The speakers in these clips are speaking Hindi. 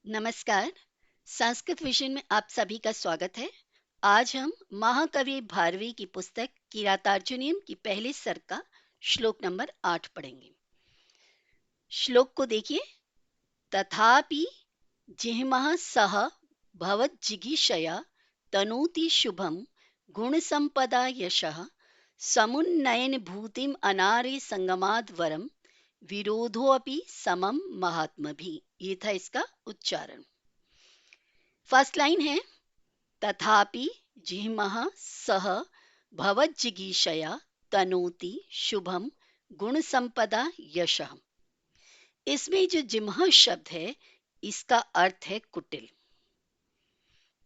नमस्कार। संस्कृत विजन में आप सभी का स्वागत है। आज हम महाकवि भारवी की पुस्तक किरातार्जुनीयम की पहले सर्ग का श्लोक नंबर 8 पढ़ेंगे। श्लोक को देखिए। तथापि जिह्मः सह भवज्जिगीषया तनोति शुभम गुण संपदा यशः समुन्नयन भूतिम अनारे संगमाद वरम विरोधोऽपि समम महात्मभिः। ये था इसका उच्चारण। फर्स्ट लाइन है तथापि जिह्मः सह भवज्जिगीषया तनोति शुभम गुण संपदा यशः। इसमें जो जिह्मः शब्द है इसका अर्थ है कुटिल।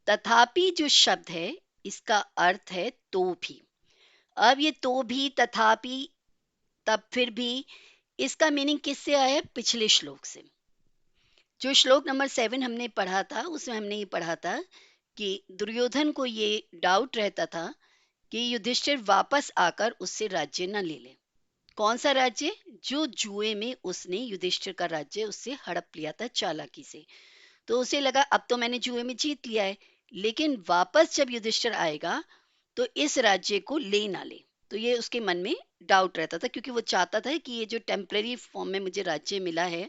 तथापि जो शब्द है इसका अर्थ है तो भी। अब ये तो भी, तथापि, तब, फिर भी, इसका मीनिंग किससे आया है? पिछले श्लोक से। जो श्लोक नंबर 7 हमने पढ़ा था उसमें हमने ये पढ़ा था कि दुर्योधन को ये डाउट रहता था कि युधिष्ठिर वापस आकर उससे राज्य न ले ले। कौन सा राज्य? जो जुए में उसने युधिष्ठिर का राज्य उससे हड़प लिया था चालाकी से। तो उसे लगा अब तो मैंने जुए में जीत लिया है, लेकिन वापस जब युधिष्ठिर आएगा तो इस राज्य को ले ना ले। तो ये उसके मन में डाउट रहता था, क्योंकि वो चाहता था कि ये जो टेम्पररी फॉर्म में मुझे राज्य मिला है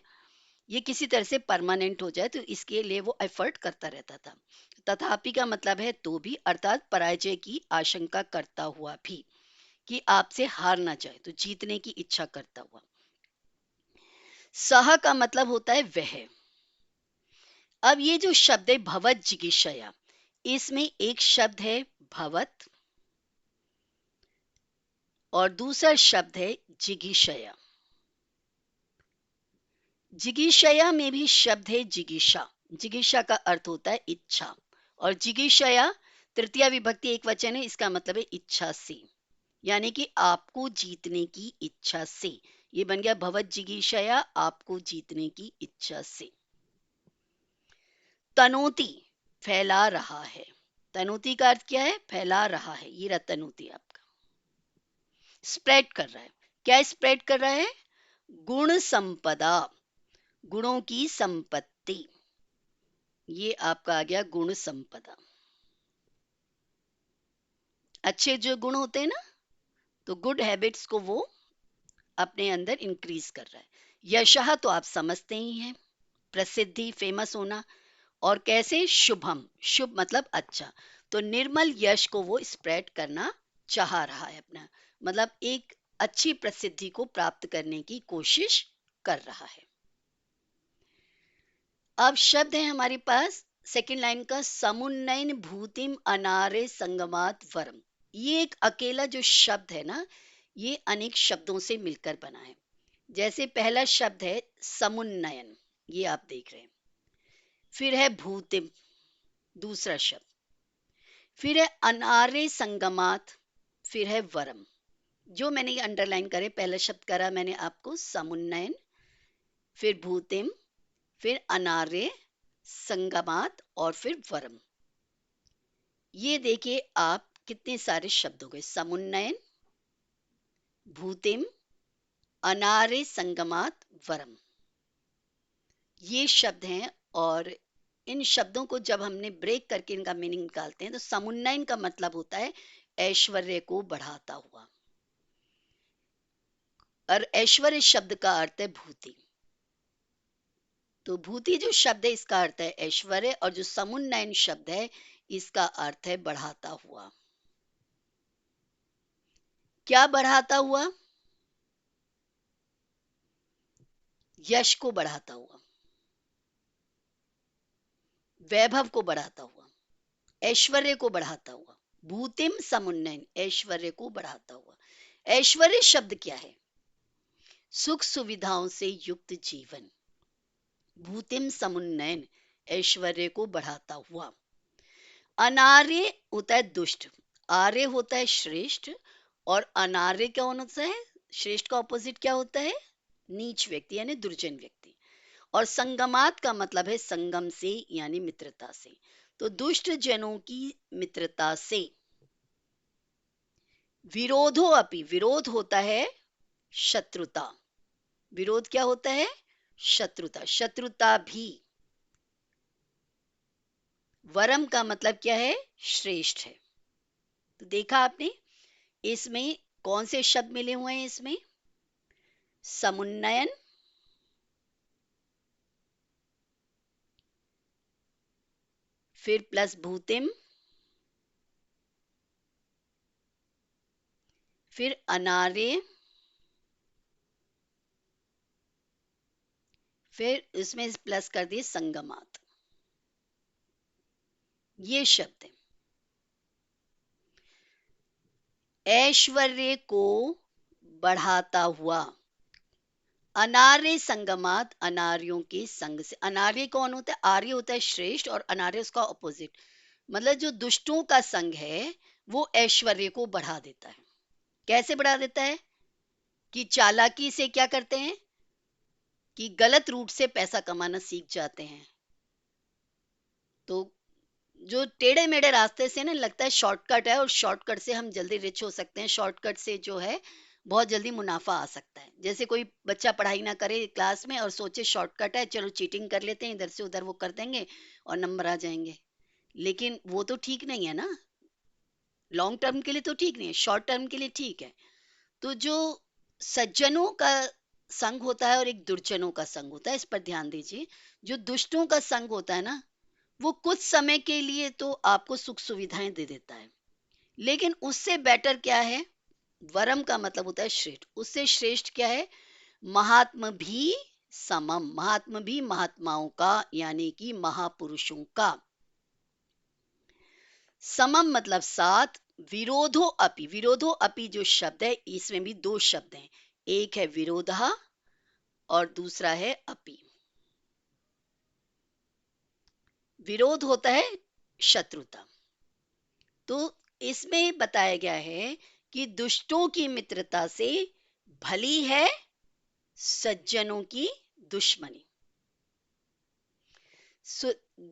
ये किसी तरह से परमानेंट हो जाए, तो इसके लिए वो एफर्ट करता रहता था। तथापि का मतलब है तो भी, अर्थात पराजय की आशंका करता हुआ भी, कि आपसे हार ना जाए, तो जीतने की इच्छा करता हुआ। सह का मतलब होता है वह। अब ये जो शब्द है भवत जिगीषया, इसमें एक शब्द है भवत और दूसरा शब्द है जिगीषया। जिगीषया में भी शब्द है जिगीषा। जिगीषा का अर्थ होता है इच्छा, और जिगीषया तृतीया विभक्ति एक वचन है, इसका मतलब है इच्छा से, यानी कि आपको जीतने की इच्छा से। ये बन गया भवत जिगीषया, आपको जीतने की इच्छा से। तनोति, फैला रहा है। तनोति का अर्थ क्या है? फैला रहा है। ये रहा तनोति आपका, स्प्रेड कर रहा है। क्या स्प्रेड कर रहा है? गुण संपदा, गुणों की संपत्ति। ये आपका आ गया गुण संपदा। अच्छे जो गुण होते हैं ना, तो गुड हैबिट्स को वो अपने अंदर इंक्रीज कर रहा है। यशः तो आप समझते ही हैं, प्रसिद्धि, फेमस होना। और कैसे? शुभम, शुभ मतलब अच्छा। तो निर्मल यश को वो स्प्रेड करना चाह रहा है अपना, मतलब एक अच्छी प्रसिद्धि को प्राप्त करने की कोशिश कर रहा है। अब शब्द है हमारे पास सेकंड लाइन का, समुन्नयन भूतिम अनारे संगमात वरम। ये एक अकेला जो शब्द है ना, ये अनेक शब्दों से मिलकर बना है। जैसे पहला शब्द है समुन्नयन, ये आप देख रहे हैं। फिर है भूतिम, दूसरा शब्द। फिर है अनार्य संगमात, फिर है वरम। जो मैंने ये अंडरलाइन करे, पहला शब्द करा मैंने आपको समुन्नयन, फिर भूतिम, फिर अनार्य संगमात और फिर वरम। ये देखिए आप कितने सारे शब्द हो गए। समुन्नयन, भूतिम, अनार्य संगमात, वरम, ये शब्द हैं। और इन शब्दों को जब हमने ब्रेक करके इनका मीनिंग निकालते हैं तो समुन्नयन का मतलब होता है ऐश्वर्य को बढ़ाता हुआ, और ऐश्वर्य शब्द का अर्थ है भूति। तो भूति जो शब्द है इसका अर्थ है ऐश्वर्य, और जो समुन्नयन शब्द है इसका अर्थ है बढ़ाता हुआ। क्या बढ़ाता हुआ? यश को बढ़ाता हुआ, वैभव को बढ़ाता हुआ, ऐश्वर्य को बढ़ाता हुआ। भूतिम समुन्नयन, ऐश्वर्य को बढ़ाता हुआ। ऐश्वर्य शब्द क्या है? सुख सुविधाओं से युक्त जीवन। भूतिम समुन्नयन, ऐश्वर्य को बढ़ाता हुआ। अनार्य होता है दुष्ट, आर्य होता है श्रेष्ठ, और अनार्य क्या होता है? श्रेष्ठ का ऑपोजिट क्या होता है? नीच व्यक्ति यानी दुर्जन व्यक्ति। और संगमात का मतलब है संगम से यानी मित्रता से। तो दुष्ट जनों की मित्रता से। विरोधो अपि, विरोध होता है शत्रुता। विरोध क्या होता है? शत्रुता। शत्रुता भी, वरम का मतलब क्या है? श्रेष्ठ है। तो देखा आपने, इसमें कौन से शब्द मिले हुए हैं? इसमें समुन्नयन, फिर प्लस भूतिम, फिर अनार्य, फिर इसमें प्लस कर दिए संगमात। ये शब्द है। ऐश्वर्य को बढ़ाता हुआ, अनार्य संगमात, अनार्यों के संग से। अनार्य कौन होता है? आर्य होता है श्रेष्ठ, और अनार्य उसका ऑपोजिट। मतलब जो दुष्टों का संग है वो ऐश्वर्य को बढ़ा देता है। कैसे बढ़ा देता है? कि चालाकी से क्या करते हैं कि गलत रूट से पैसा कमाना सीख जाते हैं। तो जो टेढ़े मेढ़े रास्ते से ना लगता है शॉर्टकट है, और शॉर्टकट से हम जल्दी रिच हो सकते हैं, शॉर्टकट से जो है बहुत जल्दी मुनाफा आ सकता है। जैसे कोई बच्चा पढ़ाई ना करे क्लास में और सोचे शॉर्टकट है, चलो चीटिंग कर लेते हैं, इधर से उधर वो कर देंगे और नंबर आ जाएंगे। लेकिन वो तो ठीक नहीं है ना। लॉन्ग टर्म के लिए तो ठीक नहीं है, शॉर्ट टर्म के लिए ठीक है। तो जो सज्जनों का संग होता है और एक दुर्जनों का संग होता है, इस पर ध्यान दीजिए। जो दुष्टों का संग होता है ना, वो कुछ समय के लिए तो आपको सुख सुविधाएं दे देता है, लेकिन उससे बेटर क्या है? वरम का मतलब होता है श्रेष्ठ। उससे श्रेष्ठ क्या है? महात्म भी समम, महात्म भी महात्माओं का, यानी कि महापुरुषों का। समम मतलब साथ। विरोधो अपि, विरोधो अपि जो शब्द है, इसमें भी दो शब्द हैं। एक है विरोधा और दूसरा है अपि। विरोध होता है शत्रुता। तो इसमें बताया गया है कि दुष्टों की मित्रता से भली है सज्जनों की दुश्मनी।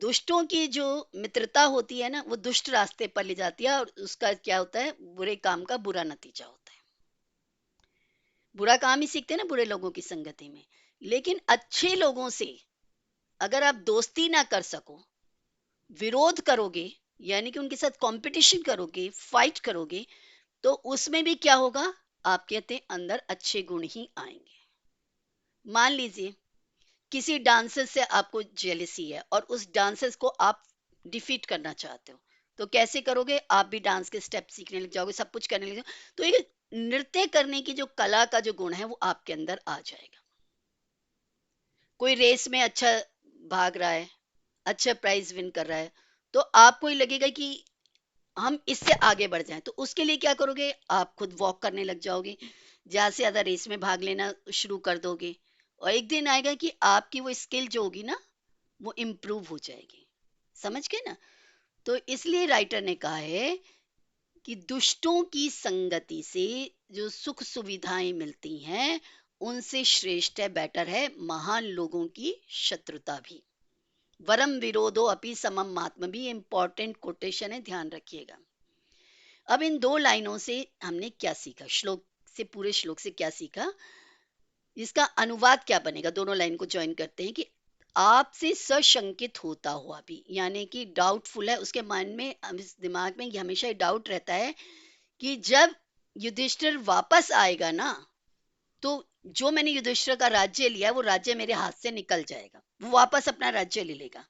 दुष्टों की जो मित्रता होती है ना, वो दुष्ट रास्ते पर ले जाती है, और उसका क्या होता है? बुरे काम का बुरा नतीजा होता है। बुरा काम ही सीखते हैं ना बुरे लोगों की संगति में। लेकिन अच्छे लोगों से अगर आप दोस्ती ना कर सको, विरोध करोगे, यानी कि उनके साथ कंपटीशन करोगे, फाइट करोगे, तो उसमें भी क्या होगा? आपके अंदर अच्छे गुण ही आएंगे। मान लीजिए किसी डांसर से आपको जेलिसी है और उस डांसर को आप डिफीट करना चाहते हो, तो कैसे करोगे? आप भी डांस के स्टेप सीखने लग जाओगे, सब कुछ करने लग जाओगे, तो एक नृत्य करने की जो कला का जो गुण है वो आपके अंदर आ जाएगा। कोई रेस में अच्छा भाग रहा है, अच्छा प्राइज विन कर रहा है, तो आपको ही लगेगा कि हम इससे आगे बढ़ जाएं, तो उसके लिए क्या करोगे? आप खुद वॉक करने लग जाओगे, ज्यादा से ज्यादा रेस में भाग लेना शुरू कर दोगे, और एक दिन आएगा कि आपकी वो स्किल जो होगी ना, वो इम्प्रूव हो जाएगी। समझ गए ना? तो इसलिए राइटर ने कहा है कि दुष्टों की संगति से जो सुख सुविधाएं मिलती हैं, उनसे श्रेष्ठ है, बेटर है महान लोगों की शत्रुता भी। वरम विरोधो अपि समम महात्म भी इंपॉर्टेंट कोटेशन है, ध्यान रखिएगा। अब इन दो लाइनों से हमने क्या सीखा? श्लोक से, पूरे श्लोक से क्या सीखा? इसका अनुवाद क्या बनेगा? दोनों लाइन को ज्वाइन करते हैं कि आपसे सशंकित होता हुआ भी, यानी कि डाउटफुल है उसके मन में, इस दिमाग में ये हमेशा डाउट रहता है कि जब युधिष्ठिर वापस आएगा ना, तो जो मैंने युधिष्ठिर का राज्य लिया वो राज्य मेरे हाथ से निकल जाएगा, वो वापस अपना राज्य ले लेगा।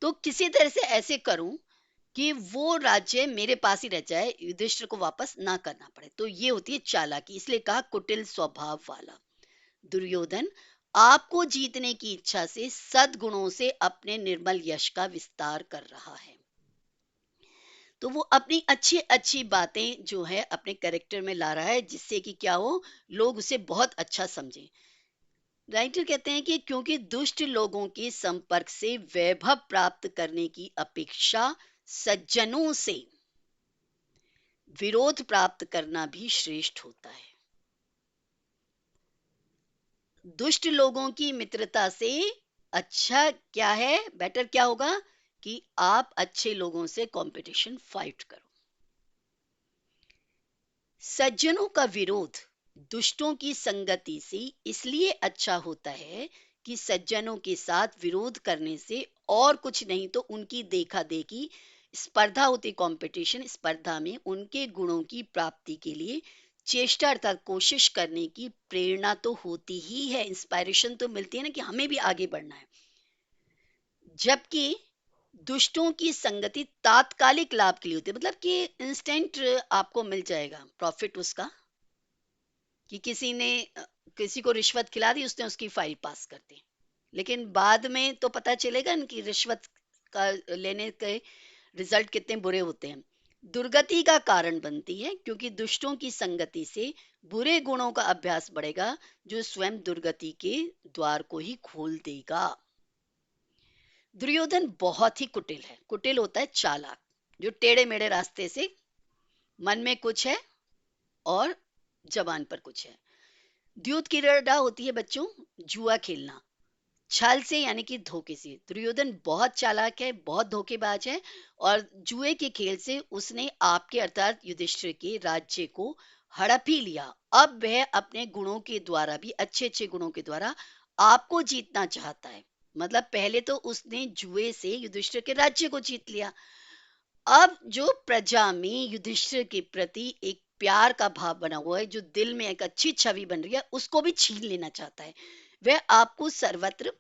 तो किसी तरह से ऐसे करूं कि वो राज्य मेरे पास ही रह जाए, युधिष्ठिर को वापस ना करना पड़े। तो ये होती है चालाकी। इसलिए कहा कुटिल स्वभाव वाला दुर्योधन आपको जीतने की इच्छा से सद्गुणों से अपने निर्मल यश का विस्तार कर रहा है। तो वो अपनी अच्छी अच्छी बातें जो है अपने कैरेक्टर में ला रहा है, जिससे कि क्या हो, लोग उसे बहुत अच्छा समझें। राइटर कहते हैं कि क्योंकि दुष्ट लोगों के संपर्क से वैभव प्राप्त करने की अपेक्षा सज्जनों से विरोध प्राप्त करना भी श्रेष्ठ होता है। दुष्ट लोगों की मित्रता से अच्छा क्या है? बेटर क्या होगा? कि आप अच्छे लोगों से कंपटीशन फाइट करो। सज्जनों का विरोध दुष्टों की संगति से इसलिए अच्छा होता है कि सज्जनों के साथ विरोध करने से और कुछ नहीं तो उनकी देखा देखी स्पर्धा होती, कंपटीशन, स्पर्धा में उनके गुणों की प्राप्ति के लिए चेष्टा अर्थात कोशिश करने की प्रेरणा तो होती ही है, इंस्पायरेशन तो मिलती है ना कि हमें भी आगे बढ़ना है। जबकि दुष्टों की संगति तात्कालिक लाभ के लिए होती है, मतलब कि इंस्टेंट आपको मिल जाएगा प्रॉफिट उसका, कि किसी को रिश्वत खिला दी, उसने उसकी फाइल पास कर दी, लेकिन बाद में तो पता चलेगा ना कि रिश्वत का लेने के रिजल्ट कितने बुरे होते हैं। दुर्गति का कारण बनती है क्योंकि दुष्टों की संगति से बुरे गुणों का अभ्यास बढ़ेगा, जो स्वयं दुर्गति के द्वार को ही खोल देगा। दुर्योधन बहुत ही कुटिल है, कुटिल होता है चालाक, जो टेढ़े मेढ़े रास्ते से, मन में कुछ है और जबान पर कुछ है। द्यूत क्रीड़ा होती है बच्चों, जुआ खेलना, छल से यानी कि धोखे से। दुर्योधन बहुत चालाक है, बहुत धोखेबाज है, और जुए के खेल से उसने आपके अर्थात युधिष्ठिर के राज्य को हड़प ही लिया। अब वह अपने गुणों के द्वारा भी, अच्छे अच्छे गुणों के द्वारा आपको जीतना चाहता है। मतलब पहले तो उसने जुए से युधिष्ठिर के राज्य को जीत लिया, अब जो प्रजा में युधिष्ठिर के प्रति एक प्यार का भाव बना हुआ है, जो दिल में एक अच्छी छवि बन रही है, उसको भी छीन लेना चाहता है। वह आपको सर्वत्र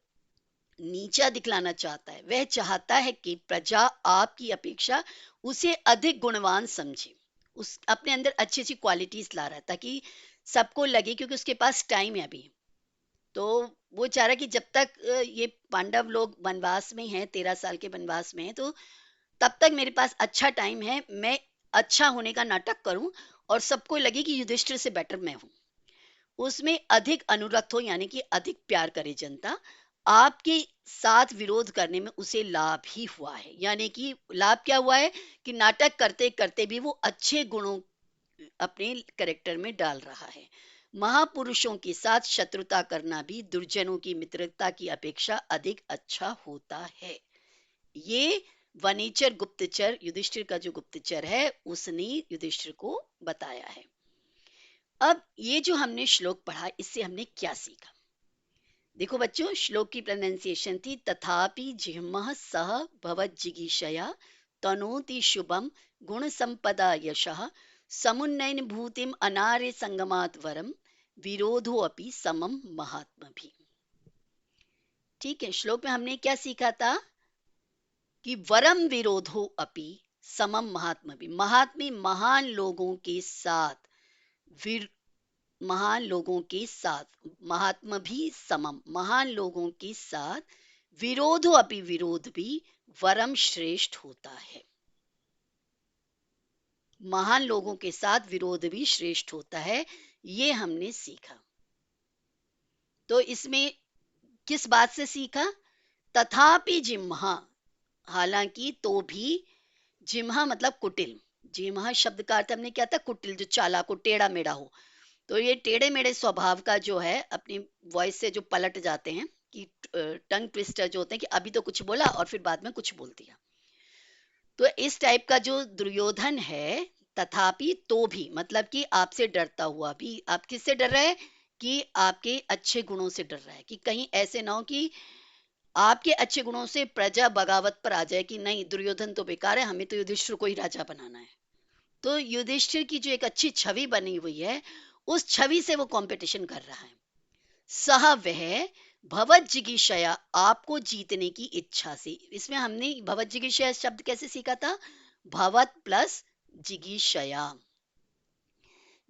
नीचा दिखलाना चाहता है। वह चाहता है कि प्रजा आपकी अपेक्षा उसे अधिक गुणवान समझे, उस अपने अंदर अच्छी अच्छी क्वालिटीज ला रहा है ताकि सबको लगे, क्योंकि उसके पास टाइम है अभी। तो वो चाह रहा है कि जब तक ये पांडव लोग वनवास में हैं, 13 साल के वनवास में हैं, तो तब तक मेरे पास अच्छा टाइम है, मैं अच्छा होने का नाटक करूं और सबको लगे कि युधिष्ठिर से बेटर मैं हूं, उसमें अधिक अनुरक्त हो, यानी कि अधिक प्यार करे जनता। आपके साथ विरोध करने में उसे लाभ ही हुआ है, यानी कि लाभ क्या हुआ है कि नाटक करते करते भी वो अच्छे गुणों अपने करेक्टर में डाल रहा है। महापुरुषों के साथ शत्रुता करना भी दुर्जनों की मित्रता की अपेक्षा अधिक अच्छा होता है। ये वनीचर गुप्तचर, युधिष्ठिर का जो गुप्तचर है, उसने युधिष्ठिर को बताया है। अब ये जो हमने श्लोक पढ़ा, इससे हमने क्या सीखा? देखो बच्चों, श्लोक की प्रोनाउंसिएशन थी तथापि जिह्मः सह भवज्जिगीषया तनोति शुभम गुण संपदा यशः समुन्नयन भूतिम अनार्य संगमात वरम विरोधो अपि समम महात्म भी। ठीक है, श्लोक में हमने क्या सीखा था कि वरम विरोधो अपि समम महात्म भी, महात्मे महान लोगों के साथ, महान लोगों के साथ, महात्मा भी समम, महान लोगों के साथ, विरोधो अपि, विरोध भी वरम श्रेष्ठ होता है। महान लोगों के साथ विरोध भी श्रेष्ठ होता है, ये हमने सीखा। तो इसमें किस बात से सीखा? तथापि जिम्हा, हालांकि तो भी, जिम्हा मतलब कुटिल, जिम्हा शब्द का अर्थ हमने क्या था? कुटिल, जो चालाक हो, टेढ़ा मेढ़ा हो। तो ये टेढ़े मेढ़े स्वभाव का जो है, अपनी वॉइस से जो पलट जाते हैं, कि टंग ट्विस्टर जो होते हैं, कि अभी तो कुछ बोला और फिर बाद में कुछ बोल दिया। तो इस टाइप का जो दुर्योधन है, तथापि तो भी मतलब कि आपसे डरता हुआ भी, आप किससे डर रहे हैं? कि आपके अच्छे गुणों से डर रहा है, कि कहीं ऐसे ना हो कि आपके अच्छे गुणों से प्रजा बगावत पर आ जाए कि नहीं, दुर्योधन तो बेकार है, हमें तो युधिष्ठिर को ही राजा बनाना है। तो युधिष्ठिर की जो एक अच्छी छवि बनी हुई है, उस छवि से वो कंपटीशन कर रहा है। सह वह भवज्जिगीषया, आपको जीतने की इच्छा से। इसमें हमने भवज्जिगीषया शब्द कैसे सीखा था? भवत प्लस जिगीषया,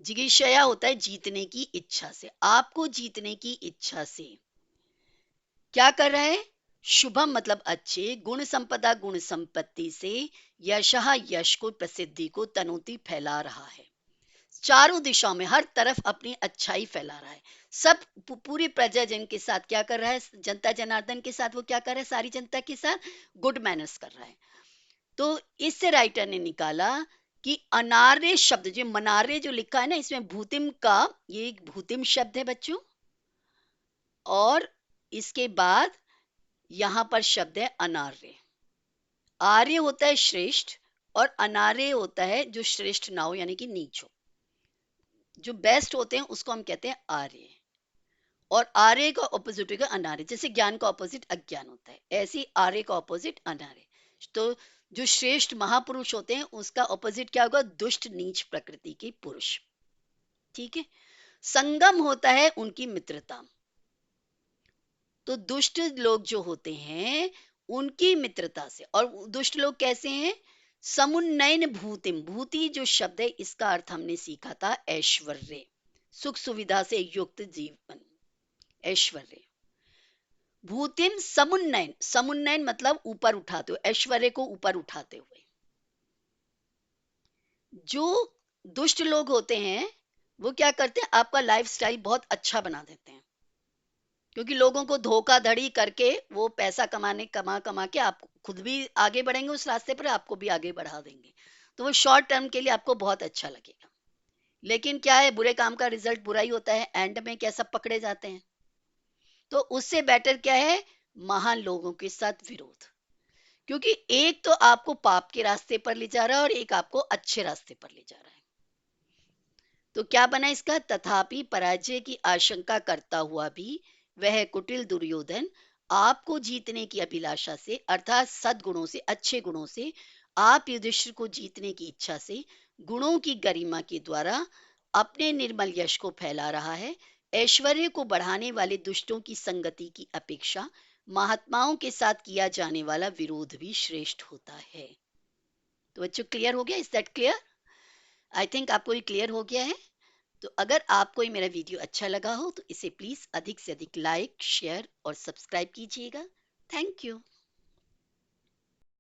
जिगीषया होता है जीतने की इच्छा से, आपको जीतने की इच्छा से क्या कर रहा है? शुभम मतलब अच्छे, गुण संपदा गुण संपत्ति से, यशः यश को, प्रसिद्धि को, तनोति फैला रहा है, चारों दिशाओं में हर तरफ अपनी अच्छाई फैला रहा है। सब पूरी प्रजा जन के साथ क्या कर रहा है? जनता जनार्दन के साथ वो क्या कर रहा है? सारी जनता के साथ गुड मैनर्स कर रहा है। तो इससे राइटर ने निकाला कि अनार्य शब्द, जो मनार्य जो लिखा है ना, इसमें भूतिम का, ये एक भूतिम शब्द है बच्चों, और इसके बाद यहां पर शब्द है अनार्य। आर्य होता है श्रेष्ठ, और अनार्य होता है जो श्रेष्ठ ना हो, यानी कि नीच हो। जो बेस्ट होते हैं उसको हम कहते हैं आर्य, और आर्य का ऑपोजिट होगा अनार्य। जैसे ज्ञान का ऑपोजिट अज्ञान होता है, ऐसे ही आर्य का ऑपोजिट अनार्य। तो जो श्रेष्ठ महापुरुष होते हैं उसका ऑपोजिट क्या होगा? दुष्ट नीच प्रकृति के पुरुष। ठीक है। संगम होता है उनकी मित्रता। तो दुष्ट लोग जो होते हैं उनकी मित्रता से, और दुष्ट लोग कैसे हैं? समुन्नयन भूतिम, भूति जो शब्द है इसका अर्थ हमने सीखा था ऐश्वर्य, सुख सुविधा से युक्त जीवन, ऐश्वर्य। भूतिम समुन्नयन, समुन्नयन मतलब ऊपर उठाते हुए, ऐश्वर्य को ऊपर उठाते हुए। जो दुष्ट लोग होते हैं वो क्या करते हैं? आपका लाइफस्टाइल बहुत अच्छा बना देते हैं, क्योंकि लोगों को धोखाधड़ी करके वो पैसा कमा कमा के आप खुद भी आगे बढ़ेंगे उस रास्ते पर, आपको भी आगे बढ़ा देंगे। तो वो शॉर्ट टर्म के लिए आपको बहुत अच्छा लगेगा, लेकिन क्या है, बुरे काम का रिजल्ट बुरा ही होता है, एंड में क्या सब पकड़े जाते हैं। तो उससे बेटर क्या है? महान लोगों के साथ विरोध, क्योंकि एक तो आपको पाप के रास्ते पर ले जा रहा है और एक आपको अच्छे रास्ते पर ले जा रहा है। तो क्या बना इसका? तथापि पराजय की आशंका करता हुआ भी वह कुटिल दुर्योधन आपको जीतने की अभिलाषा से, अर्थात सद्गुणों से, अच्छे गुणों से, आप युधिष्ठिर को जीतने की इच्छा से, गुणों की गरिमा के द्वारा अपने निर्मल यश को फैला रहा है। ऐश्वर्य को बढ़ाने वाले दुष्टों की संगति की अपेक्षा महात्माओं के साथ किया जाने वाला विरोध भी श्रेष्ठ होता है। तो बच्चों क्लियर हो गया? Is that clear? I think आपको ये क्लियर हो गया है। तो अगर आपको ये मेरा वीडियो अच्छा लगा हो तो इसे प्लीज अधिक से अधिक लाइक, शेयर और सब्सक्राइब कीजिएगा। Thank you.